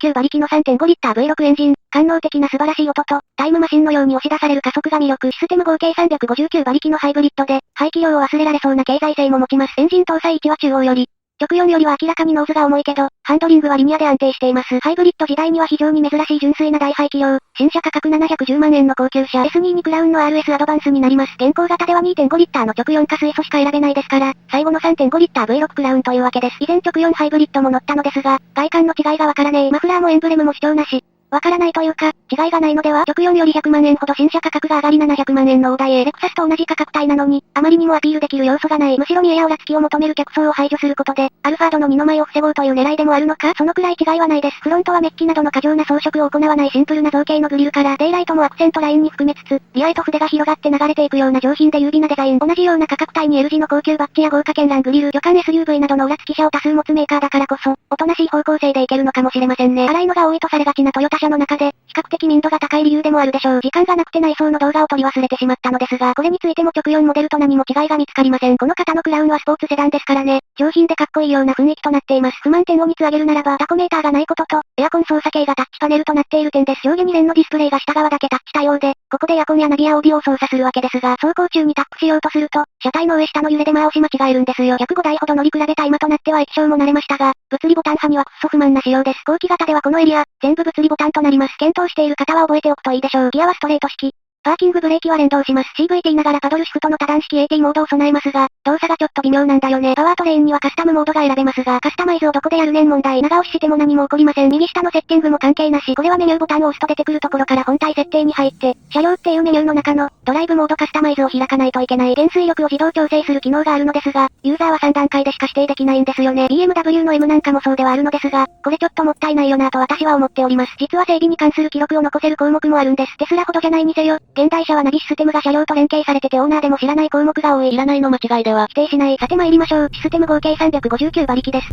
19馬力の3.5リッター V6 エンジン、官能的な素晴らしい音と、タイムマシンのように押し出される加速が魅力。システム合計359馬力のハイブリッドで、排気量を忘れられそうな経済性も持ちます。エンジン搭載位置は中央より、直4よりは明らかにノーズが重いけど、ハンドリングはリニアで安定しています。ハイブリッド時代には非常に珍しい純粋な大排気量。新車価格710万円の高級車 S2 にクラウンの RS アドバンスになります。現行型では 2.5 リッターの直4か水素しか選べないですから、最後の 3.5 リッター V6 クラウンというわけです。以前直4ハイブリッドも乗ったのですが、外観の違いがわからねえ。マフラーもエンブレムも主張なし。わからないというか、違いがないのでは直4より100万円ほど新車価格が上がり700万円の大台へレクサスと同じ価格帯なのに、あまりにもアピールできる要素がない。むしろ見栄やオラつきを求める客層を排除することで、アルファードの二の舞を防ごうという狙いでもあるのかそのくらい違いはないです。フロントはメッキなどの過剰な装飾を行わないシンプルな造形のグリルから、デイライトもアクセントラインに含めつつ、リアへと筆が広がって流れていくような上品で優美なデザイン。同じような価格帯に L 字の高級バッジや豪華絢爛グリル、旅館 SUV などの裏付き車を多数持つメーカーだからこそ、おとなしい方向性でいけるのかもしれませんね。粗いのが多いとされがちなトヨタ車の中で、比較的民度が高い理由でもあるでしょう。時間がなくて内装の動画を撮り忘れてしまったのですが、これについても直4モデルと何も違いが見つかりません。この方のクラウンはスポーツセダンですからね。上品でかっこいいような雰囲気となっています。不満点を3つ挙げるならば、タコメーターがないことと、エアコン操作系がタッチパネルとなっている点です。上下2連のディスプレイが下側だけタッチ対応で、ここでエアコンやナビやオーディオを操作するわけですが、走行中にタップしようとすると、車体の上下の揺れで間押し間違えるんですよ。105台ほど乗り比べた今となっては液晶も慣れましたが、物理ボタン派にはくっそ不満な仕様です。後期型ではこのエリア、全部物理ボタンとなります。検討している方は覚えておくといいでしょう。ギアはストレート式。パーキングブレーキは連動します。CVT ながらパドルシフトの多段式 AT モードを備えますが、動作がちょっと微妙なんだよね。パワートレインにはカスタムモードが選べますが、カスタマイズをどこでやるねん問題。長押ししても何も起こりません。右下のセッティングも関係なし。これはメニューボタンを押すと出てくるところから本体設定に入って、車両っていうメニューの中の、ドライブモードカスタマイズを開かないといけない。減衰力を自動調整する機能があるのですが、ユーザーは3段階でしか指定できないんですよね。BMW の M なんかもそうではあるのですが、これちょっともったいないよなと私は思っております。実は整備に関する記録を残せる項目もあるんです。テスラほどじゃないにせよ、現代車はナビシステムが車両と連携されててオーナーでも知らない項目が多い。いらないの間違いでは否定しない。さて参りましょう。システム合計359馬力です。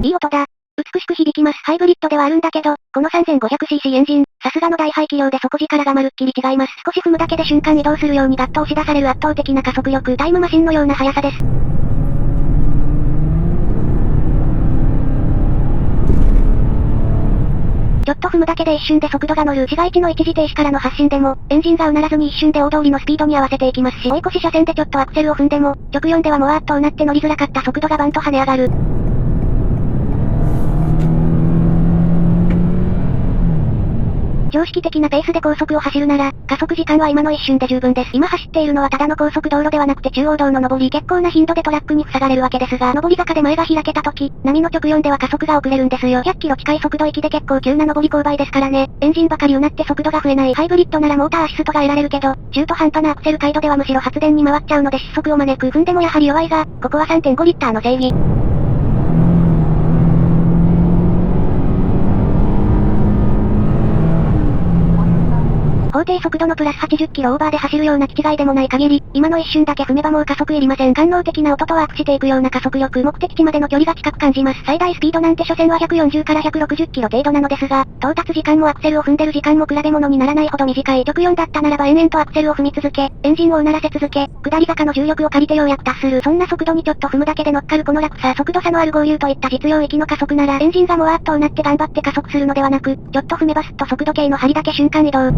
いい音だ。美しく響きます。ハイブリッドではあるんだけど、この 3500cc エンジン、さすがの大排気量で底力がまるっきり違います。少し踏むだけで瞬間移動するようにガッと押し出される圧倒的な加速力、タイムマシンのような速さです。ちょっと踏むだけで一瞬で速度が乗る。市街地の一時停止からの発進でも、エンジンがうならずに一瞬で大通りのスピードに合わせていきますし、追い越し車線でちょっとアクセルを踏んでも、直4ではもわーっとうなって乗りづらかった速度がバンと跳ね上がる。常識的なペースで高速を走るなら、加速時間は今の一瞬で十分です。今走っているのはただの高速道路ではなくて中央道の上り。結構な頻度でトラックに塞がれるわけですが、上り坂で前が開けた時、波の直4では加速が遅れるんですよ。100キロ近い速度域で結構急な上り勾配ですからね。エンジンばかりうなって速度が増えない。ハイブリッドならモーターアシストが得られるけど、中途半端なアクセル回路ではむしろ発電に回っちゃうので失速を招く。踏んでもやはり弱いが、ここは 3.5 リッターの正義。法定速度のプラス80キロオーバーで走るような気違いでもない限り、今の一瞬だけ踏めばもう加速いりません。官能的な音とワープしていくような加速力、目的地までの距離が近く感じます。最大スピードなんて所詮は140から160キロ程度なのですが、到達時間もアクセルを踏んでる時間も比べ物にならないほど短い。直4だったならば延々とアクセルを踏み続け、エンジンをうならせ続け、下り坂の重力を借りてようやく達する。そんな速度にちょっと踏むだけで乗っかるこの楽さ、速度差のある合流といった実用域の加速なら、エンジンがもわーっとうなって頑張って加速するのではなく、ちょっと踏めばすっと速度計の針だけ瞬間移動。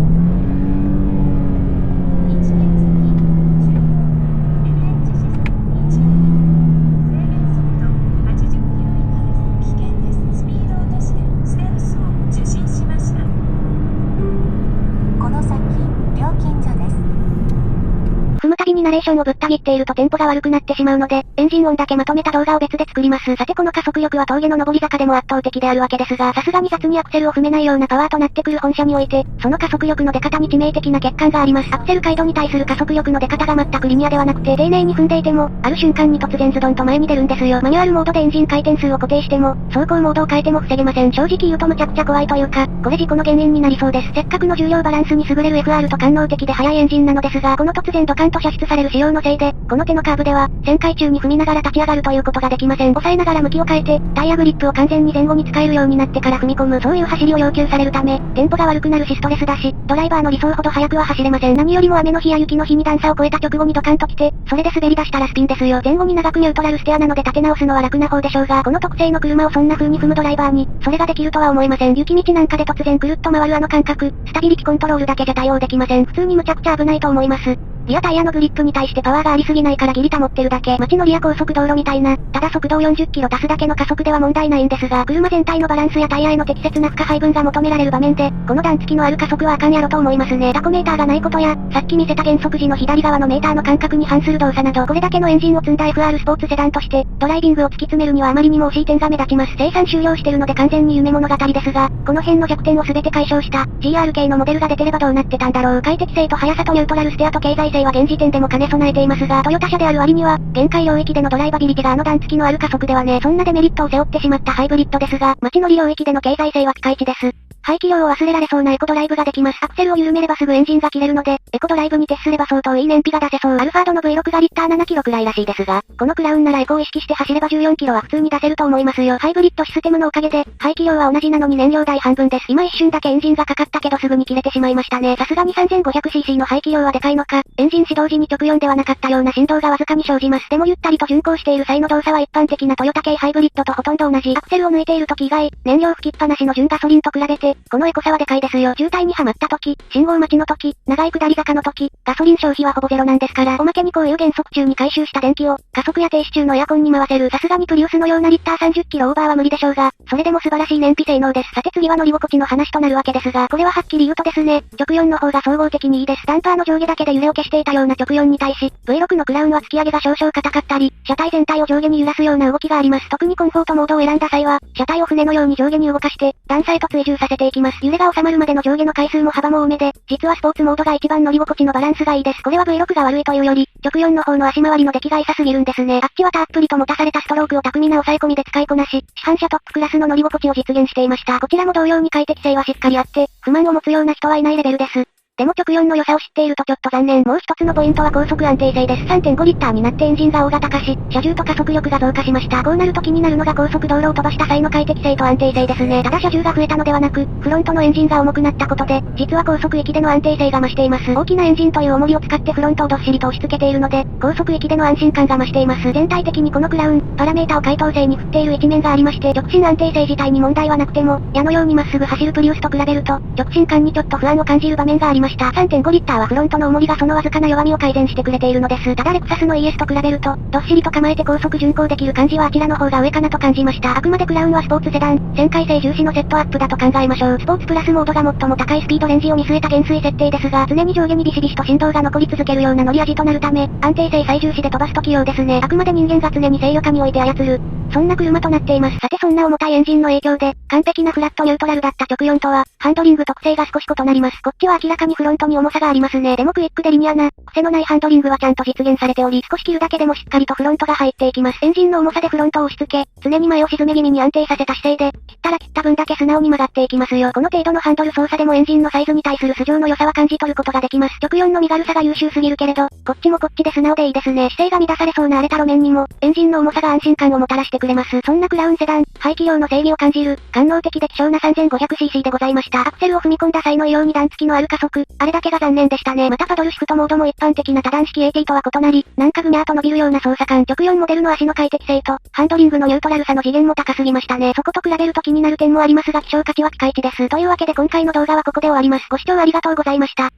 踏むたびにナレーションをぶった切っているとテンポが悪くなってしまうので、エンジン音だけまとめた動画を別で作ります。さてこの加速力は峠の上り坂でも圧倒的であるわけですが、さすがに雑にアクセルを踏めないようなパワーとなってくる本車において、その加速力の出方に致命的な欠陥があります。アクセル回路に対する加速力の出方が全くリニアではなくて、丁寧に踏んでいても、ある瞬間に突然ズドンと前に出るんですよ。マニュアルモードでエンジン回転数を固定しても、走行モードを変えても防げません。正直言うとむちゃくちゃ怖いというか、これ事故の原因になりそうです。せっかくの重量バランスに優れる FR と官能的で速いエンジンなのですが、この突然ドカンと射出される仕様のせいで、この手のカーブでは、旋回中に踏みながら立ち上がるということができません。押さえながら向きを変えて、タイヤグリップを完全に前後に使えるようになってから踏み込む、そういう走りを要求されるため、テンポが悪くなるしストレスだし、ドライバーの理想ほど速くは走れません。何よりも雨の日や雪の日に段差を越えた直後にドカンと来て、それで滑り出したらスピンですよ。前後に長くニュートラルステアなので立て直すのは楽な方でしょうが、この特性の車をそんな風に踏むドライバーに、それができるとは思えません。雪道なんかで突然くるっと回るあの感覚、スタビリティコントロールだけじゃ対応できません。普通にむちゃくちゃ危ないと思います。リアタイヤのグリップに対してパワーがありすぎないからギリ保ってるだけ。街のリア高速道路みたいな、ただ速度を40キロ足すだけの加速では問題ないんですが、車全体のバランスやタイヤへの適切な負荷配分が求められる場面で、この段付きのある加速はあかんやろと思いますね。タコメーターがないことや、さっき見せた減速時の左側のメーターの間隔に反する動作など、これだけのエンジンを積んだ FR スポーツセダンとして、ドライビングを突き詰めるにはあまりにも惜しい点が目立ちます。生産終了してるので完全に夢物語ですが、この辺の弱点を全て解消した、GR 系のモデルが出てればどうなってたんだろう。快適性と速さとニュートラルステアと経済性は現時点でも兼ね備えていますが、トヨタ車である割には、限界領域でのドライバビリティがあの段付きのある加速ではね、そんなデメリットを背負ってしまったハイブリッドですが、街乗り領域での経済性はピカイチです。排気量を忘れられそうなエコドライブができます。アクセルを緩めればすぐエンジンが切れるので、エコドライブに徹すれば相当いい燃費が出せそう。アルファードの V6 がリッター7キロくらいらしいですが、このクラウンならエコを意識して走れば14キロは普通に出せると思いますよ。ハイブリッドシステムのおかげで、排気量は同じなのに燃料代半分です。今一瞬だけエンジンがかかったけどすぐに切れてしまいましたね。さすがに 3500cc の排気量はでかいのか、エンジン始動時に直4ではなかったような振動がわずかに生じます。でもゆったりと巡航している際の動作は一般的なトヨタ系ハイブリッドとほとんど同じ。アクセルを抜いている時以外、燃料吹きっぱなしの純ガソリンと比べて、このエコさはでかいですよ。渋滞にはまった時、信号待ちの時、長い下り坂の時、ガソリン消費はほぼゼロなんですから、おまけにこういう減速中に回収した電気を、加速や停止中のエアコンに回せる。さすがにプリウスのようなリッター30キロオーバーは無理でしょうが、それでも素晴らしい燃費性能です。さて次は乗り心地の話となるわけですが、これははっきり言うとですね、直4の方が総合的にいいです。ダンパーの上下だけで揺れを消していたような直4に対し、V6 のクラウンは突き上げが少々硬かったり、車体全体を上下に揺らすような動きがあります。特にコンフォートモードを選んだ際は、車体を船のように上下に動かして、段差へと追従させていきます。揺れが収まるまでの上下の回数も幅も多めで、実はスポーツモードが一番乗り心地のバランスがいいです。これは V6 が悪いというより、直4の方の足回りの出来が良さすぎるんですね。あっちはたっぷりと持たされたストロークを巧みな抑え込みで使いこなし、市販車トップクラスの乗り心地を実現していました。こちらも同様に快適性はしっかりあって、不満を持つような人はいないレベルです。でも直4の良さを知っているとちょっと残念。もう一つのポイントは高速安定性です。3.5 リッターになってエンジンが大型化し、車重と加速力が増加しました。こうなると気になるのが高速道路を飛ばした際の快適性と安定性ですね。ただ車重が増えたのではなく、フロントのエンジンが重くなったことで、実は高速域での安定性が増しています。大きなエンジンという重りを使ってフロントをどっしりと押し付けているので、高速域での安心感が増しています。全体的にこのクラウン、パラメータを回答性に振っている一面がありまして、直進安定性自体に問題はなくても、矢のようにまっすぐ走るプリウスと比べると、直進感にちょっと不安を感じる場面がありました。3.5 リッターはフロントの重りがそのわずかな弱みを改善してくれているのです。ただレクサスの ES と比べると、どっしりと構えて高速巡航できる感じはあちらの方が上かなと感じました。あくまでクラウンはスポーツセダン、旋回性重視のセットアップだと考えましょう。スポーツプラスモードが最も高いスピードレンジを見据えた減衰設定ですが、常に上下にビシビシと振動が残り続けるような乗り味となるため、安定性最重視で飛ばすと器用ですね。あくまで人間が常に制御下に置いて操る。そんな車となっています。さてそんな重たいエンジンの影響で、完璧なフラットニュートラルだった直4とは、ハンドリング特性が少し異なります。こっちは明らかにフロントに重さがありますね。でもクイックでリニアな、癖のないハンドリングはちゃんと実現されており、少し切るだけでもしっかりとフロントが入っていきます。エンジンの重さでフロントを押し付け、常に前を沈め気味に安定させた姿勢で、切ったら切った分だけ素直に曲がっていきますよ。この程度のハンドル操作でもエンジンのサイズに対する素性の良さは感じ取ることができます。直4の身軽さが優秀すぎるけれど、こっちもこっちで素直でいいですね。姿勢が乱されそうな荒れた路面にも、エンジンの重さが安心感をもたらしてくれます。そんなクラウンセダン、排気量の正義を感じる、官能的で希少な 3500cc でございました。アクセルを踏み込んだ際の異様に段付きのある加速、あれだけが残念でしたね。またパドルシフトモードも一般的な多段式 AT とは異なり、なんかぐにゃーと伸びるような操作感。直4モデルの足の快適性と、ハンドリングのニュートラルさの次元も高すぎましたね。そこと比べると気になる点もありますが希少価値はピカイチです。というわけで今回の動画はここで終わります。ご視聴ありがとうございました。